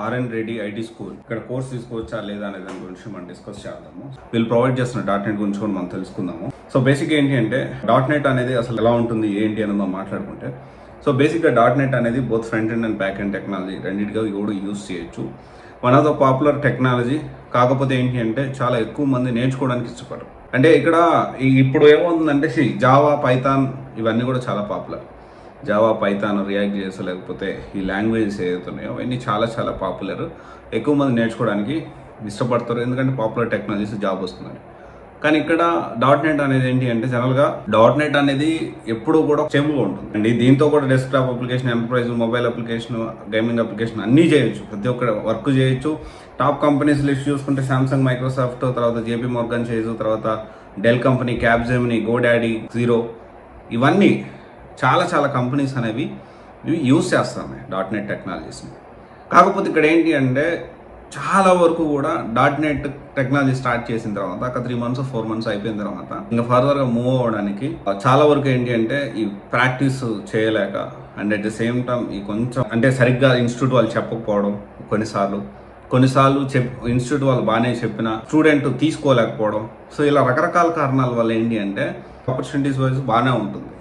RN Reddy IT school ఇక్కడ course తీసుకోవచ్చా లేదా అనే దాని గురించి మనం డిస్కస్ చేద్దాము. వీళ్ళు ప్రొవైడ్ చేస్తున్న డాట్ నెట్ గురించి కూడా మనం తెలుసుకుందాము. సో బేసిక్ ఏంటి అంటే డాట్ నెట్ అనేది అసలు ఎలా ఉంటుంది ఏంటి అనేది మనం మాట్లాడుకుంటే, సో బేసిక్గా డాట్ నెట్ అనేది both front end and back end technology రెండింటిగా కూడా యూజ్ చేయొచ్చు. One of the popular technology. కాకపోతే ఏంటి అంటే చాలా ఎక్కువ మంది నేర్చుకోవడానికి ఇష్టపడరు. అంటే ఇక్కడ ఇప్పుడు ఏమవుతుందంటే జావా, పైథాన్ ఇవన్నీ కూడా చాలా popular. Java, Python, react JS లేకపోతే ఈ లాంగ్వేజెస్ ఏదైతున్నాయో అవన్నీ చాలా చాలా పాపులర్. ఎక్కువ మంది నేర్చుకోవడానికి ఇష్టపడతారు, ఎందుకంటే పాపులర్ టెక్నాలజీస్ జాబ్ వస్తున్నాయి. కానీ ఇక్కడ డాట్ నెట్ అనేది ఏంటి అంటే జనరల్గా డాట్ నెట్ అనేది ఎప్పుడు కూడా స్టేబుల్గా ఉంటుంది అండి. దీంతో కూడా desktop application, enterprise, mobile application, gaming application అన్నీ చేయొచ్చు. ప్రతి ఒక్క వర్క్ చేయొచ్చు. టాప్ కంపెనీస్ లిస్ట్ చూసుకుంటే సామ్సంగ్, మైక్రోసాఫ్ట్, తర్వాత జేపీ మోర్గన్ చేజ్, తర్వాత Dell company, Capgemini, GoDaddy, zero, ఇవన్నీ చాలా చాలా కంపెనీస్ అనేవి యూజ్ చేస్తున్నాయి డాట్ నెట్ టెక్నాలజీస్ని. కాకపోతే ఇక్కడ ఏంటి అంటే చాలా వరకు కూడా డాట్ నెట్ టెక్నాలజీ స్టార్ట్ చేసిన తర్వాత ఒక 3 months 4 months అయిపోయిన తర్వాత ఇంకా ఫర్దర్గా మూవ్ అవ్వడానికి చాలా వరకు ఏంటి అంటే ఈ ప్రాక్టీస్ చేయలేక and at the same time ఈ కొంచెం అంటే సరిగ్గా ఇన్స్టిట్యూట్ వాళ్ళు చెప్పకపోవడం, కొన్నిసార్లు ఇన్స్టిట్యూట్ వాళ్ళు బాగానే చెప్పిన స్టూడెంట్ తీసుకోలేకపోవడం. సో ఇలా రకరకాల కారణాల వల్ల ఏంటి అంటే ఆపర్చునిటీస్ వైజ్ బాగానే ఉంటుంది,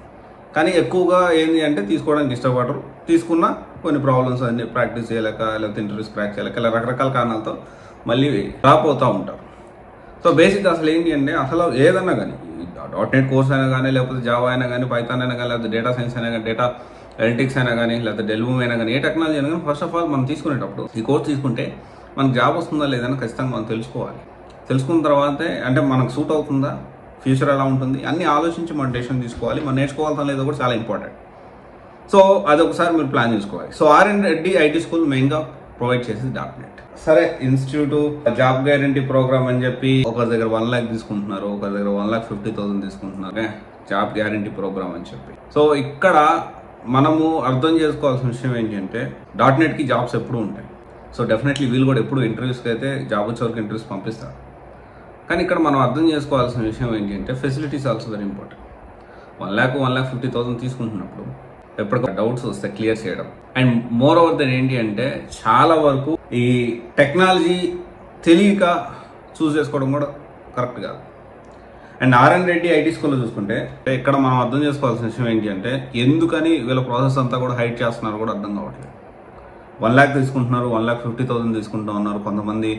కానీ ఎక్కువగా ఏంటి అంటే తీసుకోవడానికి ఇష్టపడరు. తీసుకున్న కొన్ని ప్రాబ్లమ్స్ అన్ని ప్రాక్టీస్ చేయలేక, లేకపోతే ఇంటర్వ్యూస్ క్రాక్ చేయలేక, ఇలా రకరకాల కారణాలతో మళ్ళీ డ్రాప్ అవుతూ ఉంటారు. సో బేసిక్గా అసలు ఏంటి అంటే అసలు ఏదన్నా కానీ డాట్ నెట్ కోర్స్ అయినా కానీ, లేకపోతే జావా అయినా కానీ, పైథాన్ అయినా కానీ, లేకపోతే డేటా సైన్స్ అయినా కానీ, డేటా అనలిటిక్స్ అయినా కానీ, లేకపోతే డెల్వూమ్ అయినా కానీ, ఏ టెక్నాలజీ అయినా కానీ ఫస్ట్ ఆఫ్ ఆల్ మనం తీసుకునేటప్పుడు ఈ కోర్స్ తీసుకుంటే మనకు జాబ్ వస్తుందా లేదని ఖచ్చితంగా మనం తెలుసుకోవాలి. తెలుసుకున్న తర్వాతే అంటే మనకు సూట్ అవుతుందా, ఫ్యూచర్ ఎలా ఉంటుంది అన్నీ ఆలోచించి మనం డెసిషన్ తీసుకోవాలి. మనం నేర్చుకోవాల్సిన లేదో కూడా చాలా ఇంపార్టెంట్. సో అదొకసారి మీరు ప్లాన్ చేసుకోవాలి. So RN Reddy IT school మెయిన్గా ప్రొవైడ్ చేసేది డాట్ నెట్. సరే, ఇన్స్టిట్యూట్ జాబ్ గ్యారంటీ ప్రోగ్రామ్ అని చెప్పి ఒకరి దగ్గర 1 lakh తీసుకుంటున్నారు, ఒకరి దగ్గర 1,50,000 తీసుకుంటున్నారు జాబ్ గ్యారంటీ ప్రోగ్రామ్ అని చెప్పి. సో ఇక్కడ మనము అర్థం చేసుకోవాల్సిన విషయం ఏంటి అంటే డాట్ నెట్కి జాబ్స్ ఎప్పుడు ఉంటాయి. సో డెఫినెట్లీ వీళ్ళు కూడా ఎప్పుడు ఇంటర్వ్యూస్కి అయితే జాబ్ వచ్చే వరకు ఇంటర్వ్యూస్ పంపిస్తారు. కానీ ఇక్కడ మనం అర్థం చేసుకోవాల్సిన విషయం ఏంటి అంటే facilities also very important. 1 lakh 1,50,000 తీసుకుంటున్నప్పుడు ఎప్పటికీ డౌట్స్ వస్తే క్లియర్ చేయడం. అండ్ మోర్ ఓవర్ దెన్ ఏంటి అంటే చాలా వరకు ఈ టెక్నాలజీ తెలియక చూస్ చేసుకోవడం కూడా కరెక్ట్ కాదు. అండ్ ఆర్ఎన్ రెడ్డి ఐటీ స్కూల్లో చూసుకుంటే ఇక్కడ మనం అర్థం చేసుకోవాల్సిన విషయం ఏంటి అంటే ఎందుకని వీళ్ళ ప్రాసెస్ అంతా కూడా హైడ్ చేస్తున్నారు కూడా అర్థం కావట్లేదు. 1 lakh తీసుకుంటున్నారు, 1,50,000 తీసుకుంటా ఉన్నారు. కొంతమంది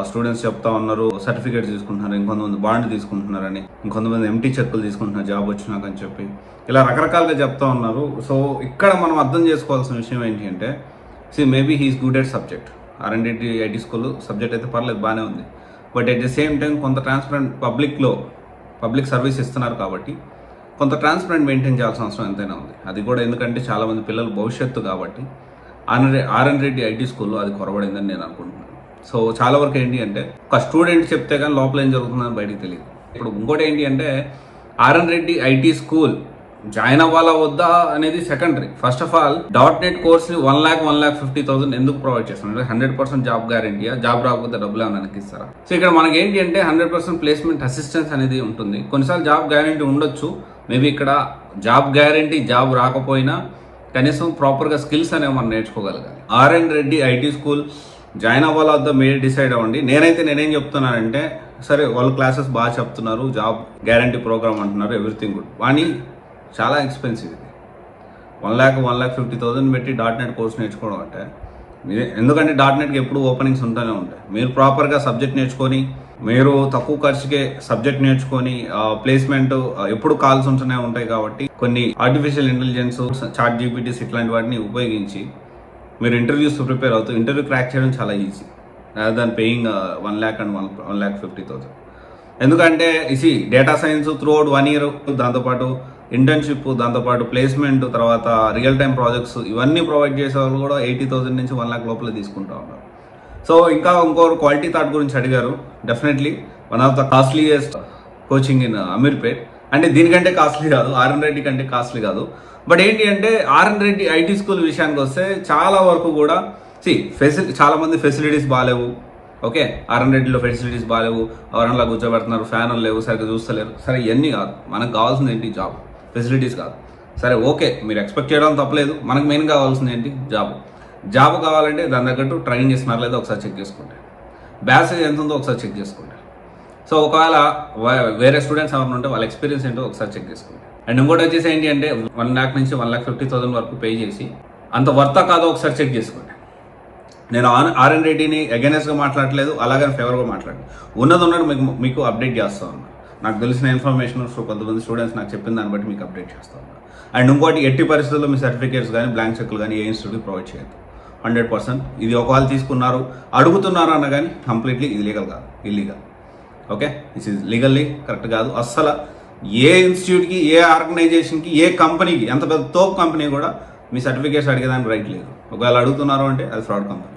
స్టూడెంట్స్ చెప్తా ఉన్నారు సర్టిఫికేట్స్ తీసుకుంటున్నారు, ఇంకొంతమంది బాండ్ తీసుకుంటున్నారని, ఇంకొంతమంది ఎంటీ చెక్కులు తీసుకుంటున్నారు జాబ్ వచ్చినాక అని చెప్పి, ఇలా రకరకాలుగా చెప్తా ఉన్నారు. సో ఇక్కడ మనం అర్థం చేసుకోవాల్సిన విషయం ఏంటి అంటే maybe he's good at subject. RN Reddy IT school subject అయితే పర్లేదు, బాగానే ఉంది. But at the same time కొంత ట్రాన్స్పరెంట్ పబ్లిక్ సర్వీస్ ఇస్తున్నారు కాబట్టి కొంత ట్రాన్స్పరెంట్ మెయింటైన్ చేయాల్సిన అవసరం ఎంతైనా ఉంది. అది కూడా ఎందుకంటే చాలామంది పిల్లలు భవిష్యత్తు కాబట్టి ఆర్ఎన్ రెడ్డి ఐటీ స్కూల్లో అది కొరబడిందని నేను అనుకుంటున్నాను. సో చాలా వరకు ఏంటి అంటే ఒక స్టూడెంట్ చెప్తే కానీ లోపల ఏం జరుగుతుందని బయటికి తెలియదు. ఇప్పుడు ఇంకోటి ఏంటి అంటే RN Reddy IT school join అవ్వాలా వద్దా అనేది secondary. First of all dot net కోర్స్ని 1 lakh 1,50,000 ఎందుకు ప్రొవైడ్ చేస్తున్నారు? 100% జాబ్ గ్యారంటీయా? జాబ్ రాకపోతే డబ్బులు ఏమైనా ఇస్తారా? సో ఇక్కడ మనకి ఏంటి అంటే 100% ప్లేస్మెంట్ అసిస్టెన్స్ అనేది ఉంటుంది. కొన్నిసార్లు జాబ్ గ్యారంటీ ఉండొచ్చు. మేబీ ఇక్కడ జాబ్ గ్యారంటీ, జాబ్ రాకపోయినా కనీసం ప్రాపర్గా స్కిల్స్ అనేవి మనం నేర్చుకోగలగాలి. RN Reddy IT school join అవ్వాలా వద్దా మీరు డిసైడ్ అవ్వండి. నేనేం చెప్తున్నానంటే సరే వాళ్ళు క్లాసెస్ బాగా చెప్తున్నారు, జాబ్ గ్యారంటీ ప్రోగ్రామ్ అంటున్నారు, ఎవ్రీథింగ్ గుడ్. కానీ చాలా ఎక్స్పెన్సివ్ ఇది. 1 lakh 1,50,000 పెట్టి డాట్ నెట్ కోర్స్ నేర్చుకోవడం అంటే ఎందుకంటే డాట్ నెట్కి ఎప్పుడు ఓపెనింగ్స్ ఉంటూనే ఉంటాయి. మీరు ప్రాపర్గా సబ్జెక్ట్ నేర్చుకొని, మీరు తక్కువ ఖర్చుకే సబ్జెక్ట్ నేర్చుకొని ప్లేస్మెంట్ ఎప్పుడు కాల్స్ ఉంటూనే ఉంటాయి. కాబట్టి కొన్ని ఆర్టిఫిషియల్ ఇంటెలిజెన్స్, చాట్ జీపీటీస్ ఇట్లాంటి వాటిని ఉపయోగించి మీరు ఇంటర్వ్యూస్ ప్రిపేర్ అవుతూ ఇంటర్వ్యూ క్రాక్ చేయడం చాలా easy rather than paying 1 lakh and 1,50,000. ఎందుకంటే డేటా సైన్స్ త్రూఅవుట్ 1 year, దాంతోపాటు ఇంటర్న్షిప్, దాంతోపాటు ప్లేస్మెంట్, తర్వాత రియల్ టైమ్ ప్రాజెక్ట్స్ ఇవన్నీ ప్రొవైడ్ చేసే వాళ్ళు కూడా 80,000 నుంచి 1 lakh లోపల తీసుకుంటూ ఉన్నారు. సో ఇంకోరు క్వాలిటీ థాట్ గురించి అడిగారు. Definitely one of the costliest coaching in Ameerpet. అంటే దీనికంటే కాస్ట్లీ కాదు, ఆర్ఎన్ రెడ్డి కంటే కాస్ట్లీ కాదు. బట్ ఏంటి అంటే ఆర్ఎన్ రెడ్డి ఐటీ స్కూల్ విషయానికి వస్తే చాలా వరకు కూడా చాలా మంది ఫెసిలిటీస్ బాగాలేవు. ఓకే, ఆర్ఎన్ రెడ్డిలో ఫెసిలిటీస్ బాగాలేవు, ఎవరన్నా కూర్చోబెడుతున్నారు, ఫ్యాన్లు లేవు, సరిగ్గా చూస్తలేరు. సరే, ఇవన్నీ కాదు, మనకు కావాల్సింది ఏంటి? జాబ్, ఫెసిలిటీస్ కాదు. సరే ఓకే, మీరు ఎక్స్పెక్ట్ చేయడం తప్పలేదు. మనకు మెయిన్ కావాల్సింది ఏంటి? జాబ్. జాబ్ కావాలంటే దాని తగ్గట్టు ట్రైన్ చేస్తున్నారా లేదో ఒకసారి చెక్ చేసుకోండి. బ్యాసేజ్ ఎంత ఉందో ఒకసారి చెక్ చేసుకోండి. సో ఒకవేళ వేరే స్టూడెంట్స్ ఎవరైనా ఉంటే వాళ్ళ ఎక్స్పీరియన్స్ ఏంటో ఒకసారి చెక్ చేసుకోండి. అండ్ ఇంకోటి వచ్చేసి ఏంటి అంటే 1 lakh నుంచి 1,50,000 వరకు పే చేసి అంత వర్తా కాదో ఒకసారి చెక్ చేసుకోండి. నేను ఆర్ఎన్ రెడ్డిని అగైనెస్ట్గా మాట్లాడలేదు, అలాగని ఫేవర్గా మాట్లాడలేదు. ఉన్నది మీకు అప్డేట్ చేస్తా ఉన్నా. నాకు తెలిసిన ఇన్ఫర్మేషన్ కొంతమంది స్టూడెంట్స్ నాకు చెప్పిన దాన్ని బట్టి మీకు అప్డేట్ చేస్తా ఉన్నా. అండ్ ఇంకోటి ఎట్టి పరిస్థితుల్లో మీ సర్టిఫికేట్స్ కానీ బ్లాంక్ చెక్లు కానీ ఏ ఇన్స్టిట్యూట్కి ప్రొవైడ్ చేయదు. 100%. ఇది ఒకవేళ తీసుకున్నారు అడుగుతున్నారు అన్న కానీ కంప్లీట్లీ ఇది లీగల్ కాదు, illegal. Okay, this is legally correct కాదు. అస్సలు ఏ ఇన్స్టిట్యూట్కి, ఏ ఆర్గనైజేషన్కి, ఏ కంపెనీకి, ఎంత పెద్ద తోపు కంపెనీ కూడా మీ సర్టిఫికేట్స్ అడిగేదానికి రైట్ లేదు. ఒకవేళ అడుగుతున్నారు అంటే అది ఫ్రాడ్ కంపెనీ.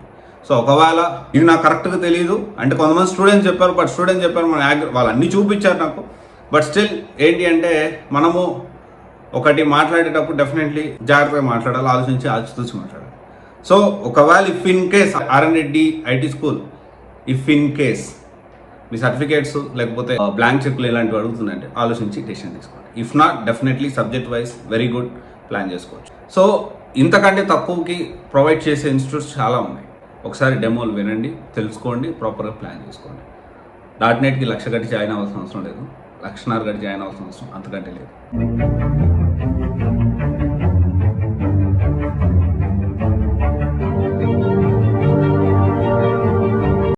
సో ఒకవేళ ఇది నాకు కరెక్ట్గా తెలియదు అంటే కొంతమంది స్టూడెంట్స్ చెప్పారు, వాళ్ళు అన్నీ చూపించారు నాకు. బట్ స్టిల్ ఏంటి అంటే మనము ఒకటి మాట్లాడేటప్పుడు డెఫినెట్లీ జాగ్రత్తగా మాట్లాడాలి, ఆలోచించి మాట్లాడాలి. సో ఒకవేళ if in case RN Reddy IT school if in case me certificates లేకపోతే బ్లాంక్ చెక్లు ఇలాంటివి అడుగుతుందంటే ఆలోచించి డెసిషన్ తీసుకోండి. If not definitely subject wise very good plan చేసుకోవచ్చు. సో ఇంతకంటే తక్కువకి ప్రొవైడ్ చేసే ఇన్స్టిట్యూట్స్ చాలా ఉన్నాయి. ఒకసారి డెమోలు వినండి, తెలుసుకోండి, ప్రాపర్గా ప్లాన్ చేసుకోండి. .NETకి 1,00,000 కట్టి జాయిన్ అవ్వాల్సిన అవసరం లేదు, 1,50,000 కట్టి జాయిన్ అవ్వాల్సిన అవసరం అంతకంటే లేదు.